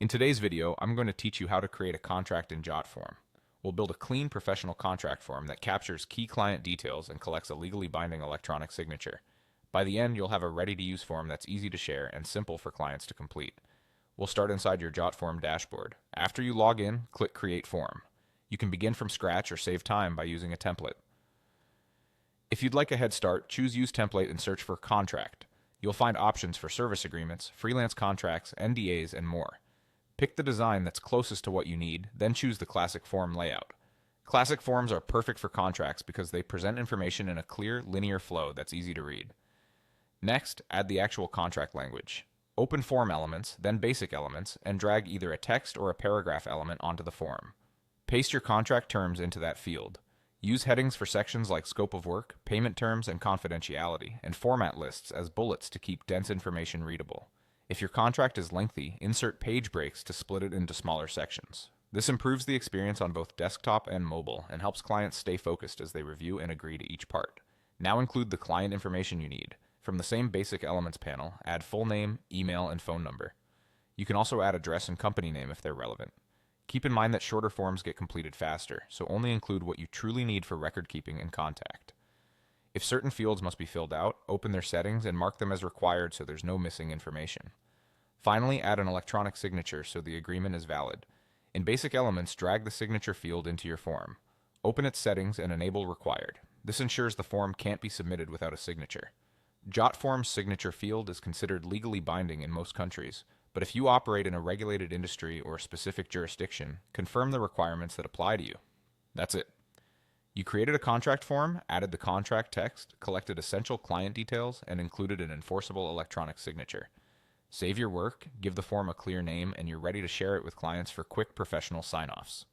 In today's video, I'm going to teach you how to create a contract in Jotform. We'll build a clean professional contract form that captures key client details and collects a legally binding electronic signature. By the end, you'll have a ready-to-use form that's easy to share and simple for clients to complete. We'll start inside your Jotform dashboard. After you log in, click Create Form. You can begin from scratch or save time by using a template. If you'd like a head start, choose Use Template and search for Contract. You'll find options for service agreements, freelance contracts, NDAs, and more. Pick the design that's closest to what you need, then choose the classic form layout. Classic forms are perfect for contracts because they present information in a clear, linear flow that's easy to read. Next, add the actual contract language. Open Form Elements, then Basic Elements, and drag either a text or a paragraph element onto the form. Paste your contract terms into that field. Use headings for sections like scope of work, payment terms, and confidentiality, and format lists as bullets to keep dense information readable. If your contract is lengthy, insert page breaks to split it into smaller sections. This improves the experience on both desktop and mobile and helps clients stay focused as they review and agree to each part. Now include the client information you need. From the same Basic Elements panel, add full name, email, and phone number. You can also add address and company name if they're relevant. Keep in mind that shorter forms get completed faster, so only include what you truly need for record keeping and contact. If certain fields must be filled out, open their settings and mark them as required so there's no missing information. Finally, add an electronic signature so the agreement is valid. In Basic Elements, drag the signature field into your form. Open its settings and enable required. This ensures the form can't be submitted without a signature. Jotform's signature field is considered legally binding in most countries, but if you operate in a regulated industry or a specific jurisdiction, confirm the requirements that apply to you. That's it. You created a contract form, added the contract text, collected essential client details, and included an enforceable electronic signature. Save your work, give the form a clear name, and you're ready to share it with clients for quick professional sign-offs.